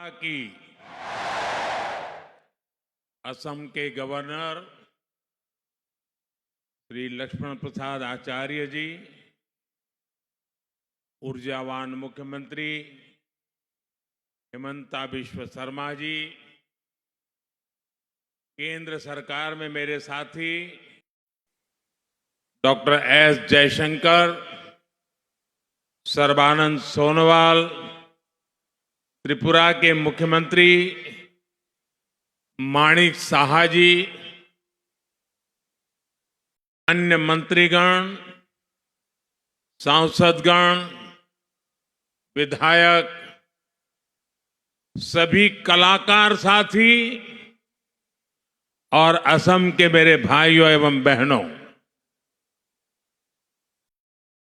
की असम के गवर्नर श्री लक्ष्मण प्रसाद आचार्य जी, ऊर्जावान मुख्यमंत्री हिमंता बिश्व शर्मा जी, केंद्र सरकार में मेरे साथी डॉक्टर एस जयशंकर, सर्बानंद सोनोवाल, त्रिपुरा के मुख्यमंत्री माणिक साहा जी, अन्य मंत्रीगण, सांसदगण, विधायक, सभी कलाकार साथी और असम के मेरे भाइयों एवं बहनों,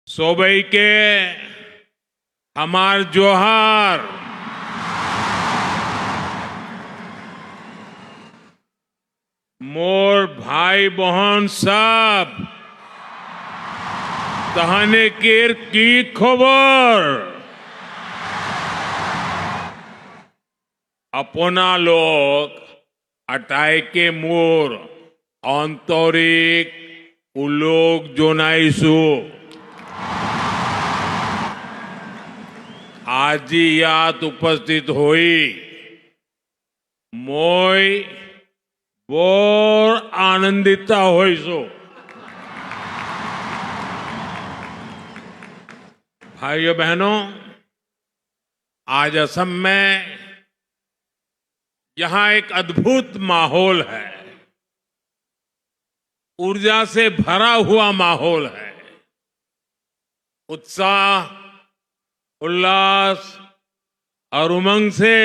सोबई के हमार जोहार। मोर भाई बहन सब तहने केर की खबर अपना लोग अटाई के मोर आंतरिक उलोक जोनाइसु आज यात उपस्थित हुई मोय बोर आनंदिता होइसो। भाइयों बहनों, आज असम में यहां एक अद्भुत माहौल है, ऊर्जा से भरा हुआ माहौल है। उत्साह, उल्लास और उमंग से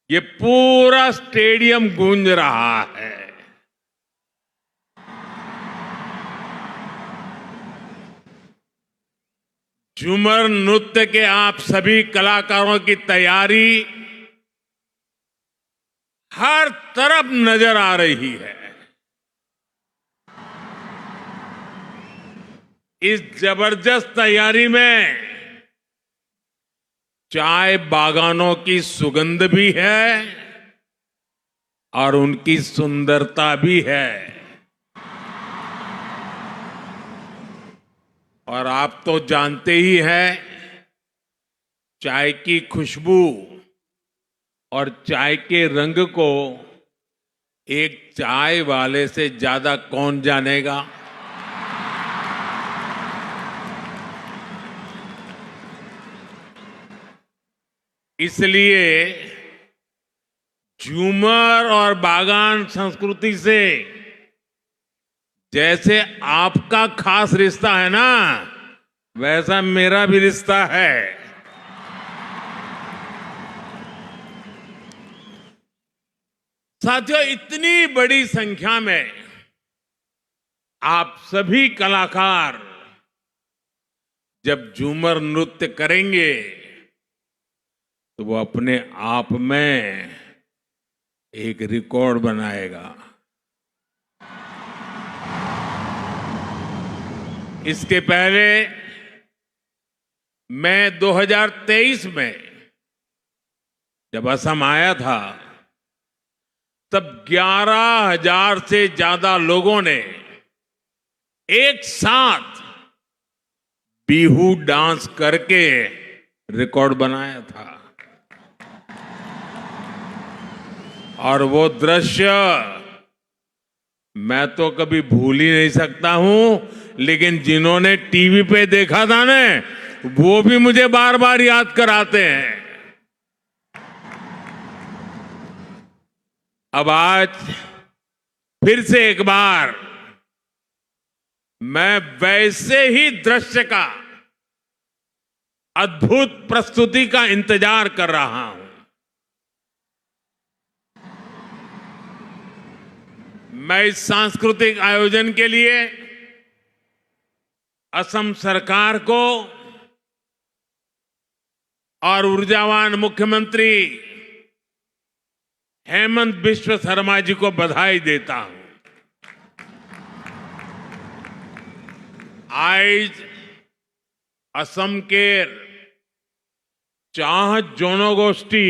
ये पूरा स्टेडियम गूंज रहा है। झूमर नृत्य के आप सभी कलाकारों की तैयारी हर तरफ नजर आ रही है। इस जबरदस्त तैयारी में चाय बागानों की सुगंध भी है और उनकी सुंदरता भी है। और आप तो जानते ही हैं, चाय की खुशबू और चाय के रंग को एक चाय वाले से ज्यादा कौन जानेगा। इसलिए झूमर और बागान संस्कृति से जैसे आपका खास रिश्ता है ना, वैसा मेरा भी रिश्ता है। साथियों, इतनी बड़ी संख्या में आप सभी कलाकार जब झूमर नृत्य करेंगे तो वो अपने आप में एक रिकॉर्ड बनाएगा। इसके पहले मैं 2023 में जब असम आया था, तब 11,000 से ज्यादा लोगों ने एक साथ बिहू डांस करके रिकॉर्ड बनाया था। और वो दृश्य मैं तो कभी भूल ही नहीं सकता हूं, लेकिन जिन्होंने टीवी पे देखा था ना, वो भी मुझे बार बार याद कराते हैं। अब आज फिर से एक बार मैं वैसे ही दृश्य का, अद्भुत प्रस्तुति का इंतजार कर रहा हूं। मैं इस सांस्कृतिक आयोजन के लिए असम सरकार को और ऊर्जावान मुख्यमंत्री हेमंत बिश्व शर्मा जी को बधाई देता हूं। आज असम के চাহ জনগোষ্ঠী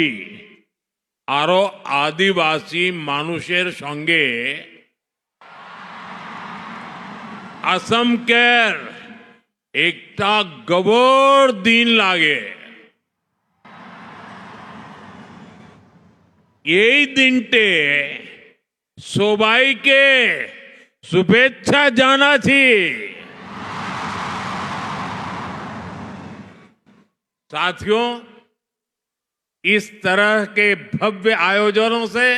আরো আদিবাসী মানুষের সঙ্গে অসমকের একটা গবর দিন লাগে এই দিনটে সবাইকে শুভেচ্ছা জানাচ্ছি। साथियों, इस तरह के भव्य आयोजनों से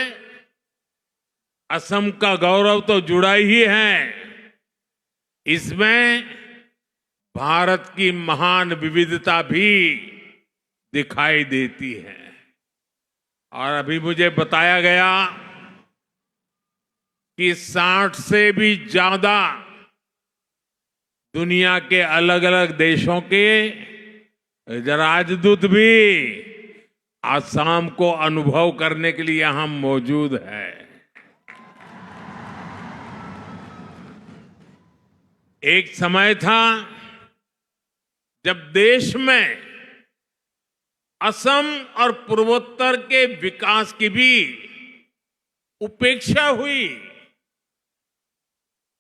असम का गौरव तो जुड़ा ही है, इसमें भारत की महान विविधता भी दिखाई देती है। और अभी मुझे बताया गया कि 60 से भी ज्यादा दुनिया के अलग अलग देशों के राजदूत भी आसाम को अनुभव करने के लिए यहां मौजूद है। एक समय था जब देश में असम और पूर्वोत्तर के विकास की भी उपेक्षा हुई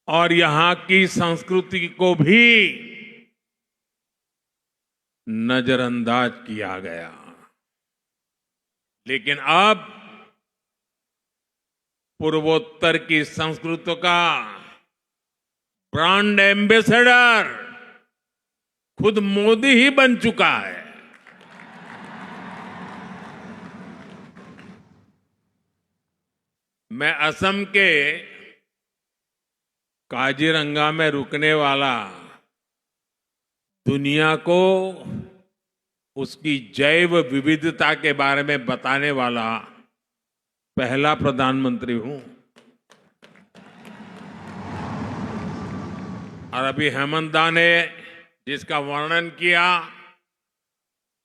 और यहां की संस्कृति को भी नजरअंदाज किया गया। लेकिन अब पूर्वोत्तर की संस्कृति का ब्रांड एम्बेसडर खुद मोदी ही बन चुका है। मैं असम के काजीरंगा में रुकने वाला दुनिया को उसकी जैव विविधता के बारे में बताने वाला पहला प्रधानमंत्री हूं। और अभी हेमंत दा ने जिसका वर्णन किया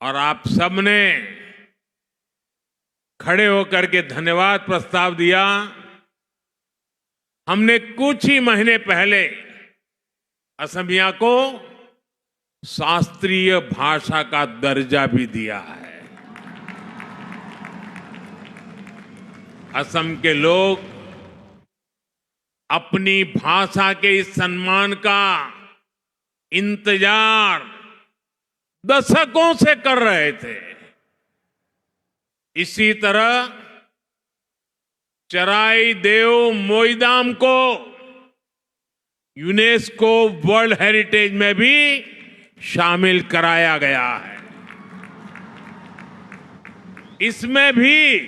और आप सबने खड़े होकर के धन्यवाद प्रस्ताव दिया, हमने कुछ ही महीने पहले असमिया को शास्त्रीय भाषा का दर्जा भी दिया है। असम के लोग अपनी भाषा के इस सम्मान का इंतजार दशकों से कर रहे थे। इसी तरह चराई देव मोईदाम को यूनेस्को वर्ल्ड हेरिटेज में भी शामिल कराया गया है। इसमें भी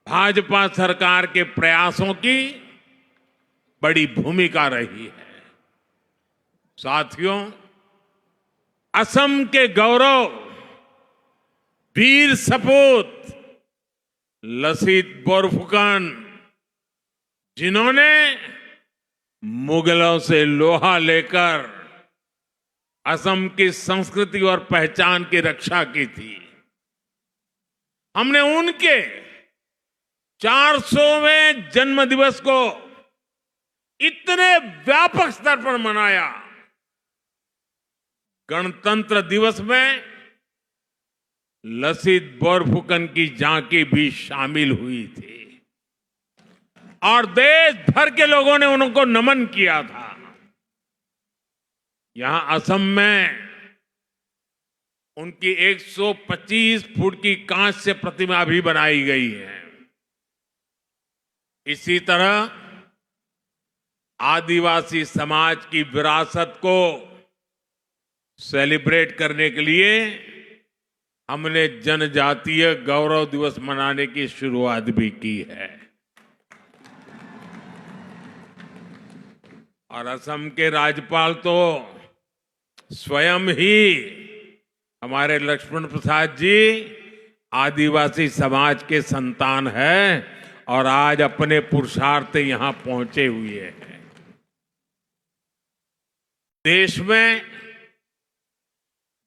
भाजपा सरकार के प्रयासों की बड़ी भूमिका रही है। साथियों, असम के गौरव वीर सपूत लसित बोरफुकन, जिन्होंने मुगलों से लोहा लेकर असम की संस्कृति और पहचान की रक्षा की थी। हमने उनके 400वें जन्म दिवस को इतने व्यापक स्तर पर मनाया। गणतंत्र दिवस में लसित बोरफुकन की झांकी भी शामिल हुई थी और देश भर के लोगों ने उनको नमन किया था। यहां असम में उनकी 125 फुट की कांस्य प्रतिमा भी बनाई गई है। इसी तरह आदिवासी समाज की विरासत को सेलिब्रेट करने के लिए हमने जनजातीय गौरव दिवस मनाने की शुरुआत भी की है। और असम के राज्यपाल तो स्वयं ही हमारे लक्ष्मण प्रसाद जी आदिवासी समाज के संतान हैं और आज अपने पुरुषार्थ यहां पहुंचे हुए हैं। देश में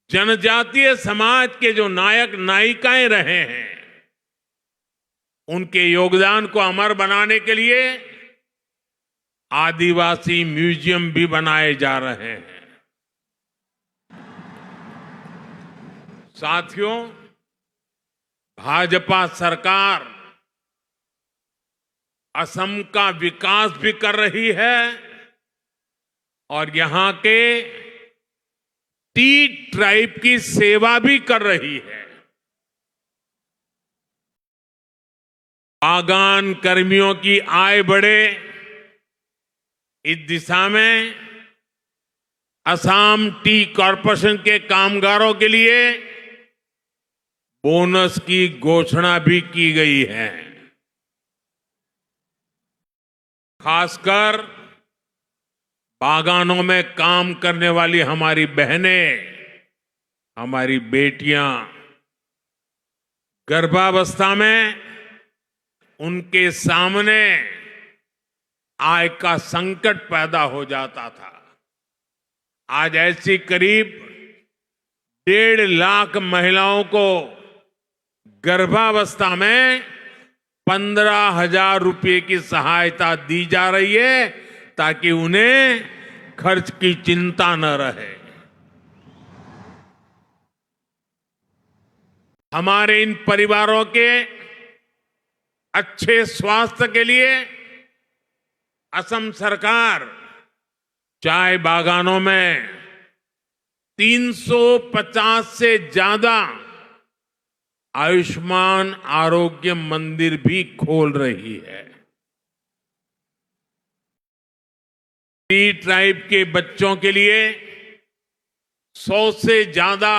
जनजातीय समाज के जो नायक नायिकाएं रहे हैं, उनके योगदान को अमर बनाने के लिए आदिवासी म्यूजियम भी बनाए जा रहे हैं। साथियों, भाजपा सरकार असम का विकास भी कर रही है और यहां के टी ट्राइब की सेवा भी कर रही है। बागान कर्मियों की आय बढ़े, इस दिशा में असम टी कॉरपोरेशन के कामगारों के लिए बोनस की घोषणा भी की गई है। खासकर बागानों में काम करने वाली हमारी बहनें, हमारी बेटियां, गर्भावस्था में उनके सामने आय का संकट पैदा हो जाता था। आज ऐसी करीब 1.5 लाख महिलाओं को गर्भावस्था में 15,000 रुपये की सहायता दी जा रही है ताकि उन्हें खर्च की चिंता न रहे। हमारे इन परिवारों के अच्छे स्वास्थ्य के लिए असम सरकार चाय बागानों में 350 से ज्यादा आयुष्मान आरोग्य मंदिर भी खोल रही है। टी ट्राइब के बच्चों के लिए 100 से ज्यादा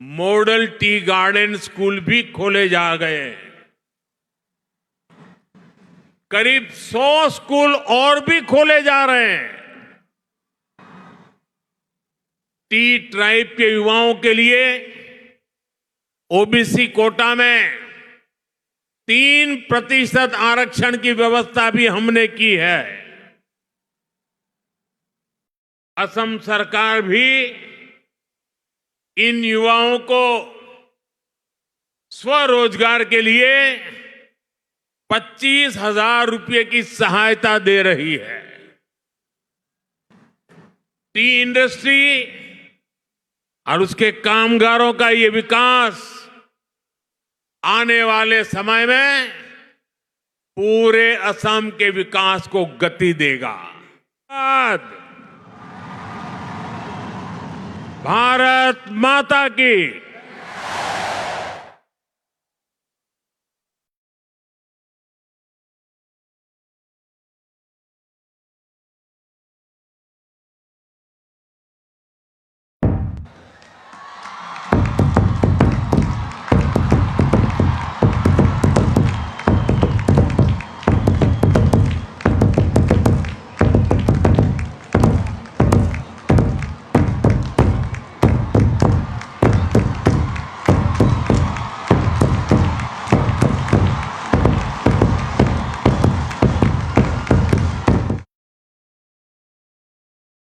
मॉडल टी गार्डन स्कूल भी खोले जा गए। करीब 100 स्कूल और भी खोले जा रहे हैं। टी ट्राइब के युवाओं के लिए ओबीसी कोटा में 3% आरक्षण की व्यवस्था भी हमने की है। असम सरकार भी इन युवाओं को स्वरोजगार के लिए 25,000 रुपये की सहायता दे रही है। टी इंडस्ट्री और उसके कामगारों का ये विकास आने वाले समय में पूरे असम के विकास को गति देगा। भारत माता की।